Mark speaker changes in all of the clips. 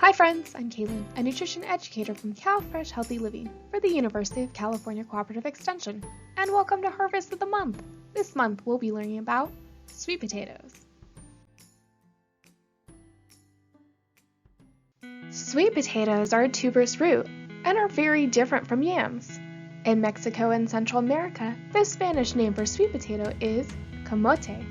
Speaker 1: Hi friends, I'm Kaylin, a nutrition educator from CalFresh Healthy Living for the University of California Cooperative Extension, and welcome to Harvest of the Month. This month we'll be learning about sweet potatoes. Sweet potatoes are a tuberous root and are very different from yams. In Mexico and Central America, the Spanish name for sweet potato is camote.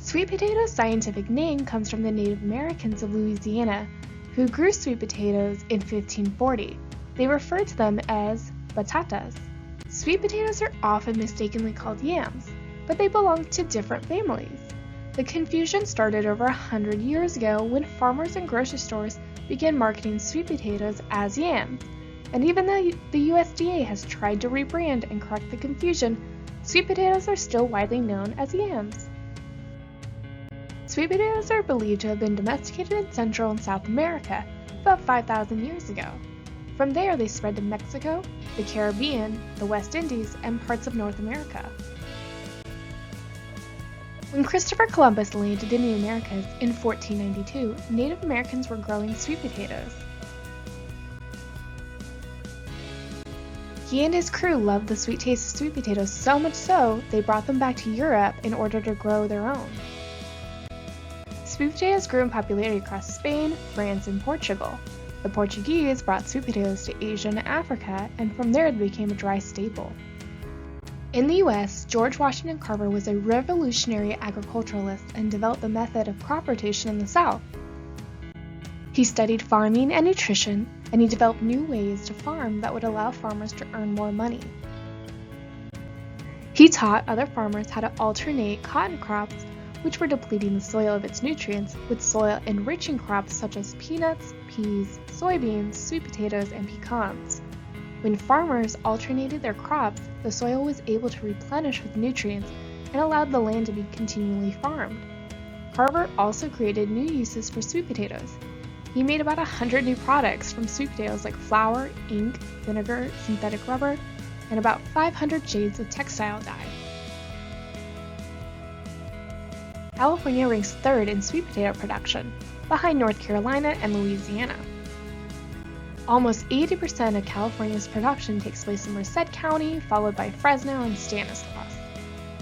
Speaker 1: Sweet potato's scientific name comes from the Native Americans of Louisiana, who grew sweet potatoes in 1540. They referred to them as batatas. Sweet potatoes are often mistakenly called yams, but they belong to different families. The confusion started over 100 years ago when farmers and grocery stores began marketing sweet potatoes as yams. And even though the USDA has tried to rebrand and correct the confusion, sweet potatoes are still widely known as yams. Sweet potatoes are believed to have been domesticated in Central and South America about 5,000 years ago. From there, they spread to Mexico, the Caribbean, the West Indies, and parts of North America. When Christopher Columbus landed in the Americas in 1492, Native Americans were growing sweet potatoes. He and his crew loved the sweet taste of sweet potatoes so much so, they brought them back to Europe in order to grow their own. Sweet potatoes grew in popularity across Spain, France, and Portugal. The Portuguese brought sweet potatoes to Asia and Africa, and from there they became a dry staple. In the US, George Washington Carver was a revolutionary agriculturalist and developed the method of crop rotation in the South. He studied farming and nutrition, and he developed new ways to farm that would allow farmers to earn more money. He taught other farmers how to alternate cotton crops, which were depleting the soil of its nutrients, with soil-enriching crops such as peanuts, peas, soybeans, sweet potatoes, and pecans. When farmers alternated their crops, the soil was able to replenish with nutrients and allowed the land to be continually farmed. Carver also created new uses for sweet potatoes. He made about 100 new products from sweet potatoes like flour, ink, vinegar, synthetic rubber, and about 500 shades of textile dye. California ranks third in sweet potato production, behind North Carolina and Louisiana. Almost 80% of California's production takes place in Merced County, followed by Fresno and Stanislaus.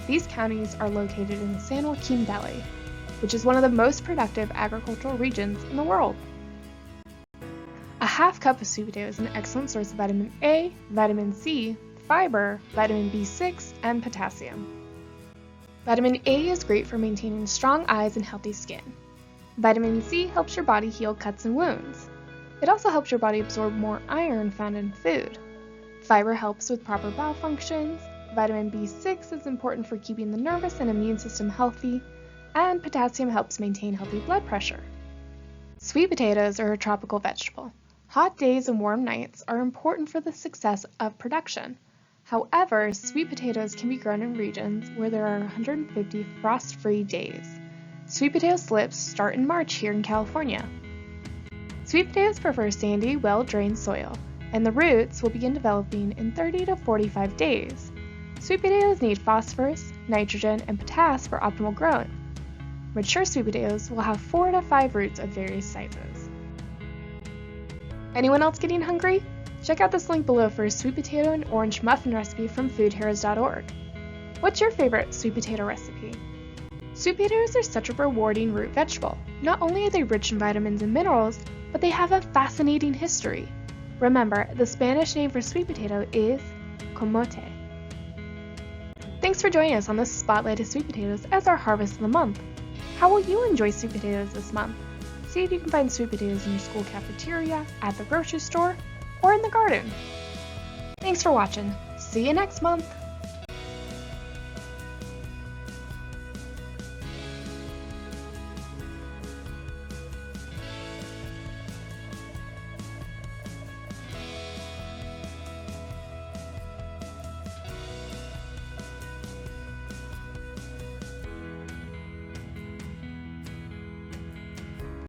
Speaker 1: These counties are located in the San Joaquin Valley, which is one of the most productive agricultural regions in the world. A half cup of sweet potato is an excellent source of vitamin A, vitamin C, fiber, vitamin B6, and potassium. Vitamin A is great for maintaining strong eyes and healthy skin. Vitamin C helps your body heal cuts and wounds. It also helps your body absorb more iron found in food. Fiber helps with proper bowel functions. Vitamin B6 is important for keeping the nervous and immune system healthy, and potassium helps maintain healthy blood pressure. Sweet potatoes are a tropical vegetable. Hot days and warm nights are important for the success of production. However, sweet potatoes can be grown in regions where there are 150 frost-free days. Sweet potato slips start in March here in California. Sweet potatoes prefer sandy, well-drained soil, and the roots will begin developing in 30 to 45 days. Sweet potatoes need phosphorus, nitrogen, and potassium for optimal growth. Mature sweet potatoes will have 4 to 5 roots of various sizes. Anyone else getting hungry? Check out this link below for a sweet potato and orange muffin recipe from foodheroes.org. What's your favorite sweet potato recipe? Sweet potatoes are such a rewarding root vegetable. Not only are they rich in vitamins and minerals, but they have a fascinating history. Remember, the Spanish name for sweet potato is camote. Thanks for joining us on this spotlight of sweet potatoes as our harvest of the month. How will you enjoy sweet potatoes this month? See if you can find sweet potatoes in your school cafeteria, at the grocery store, or in the garden. Thanks for watching. See you next month.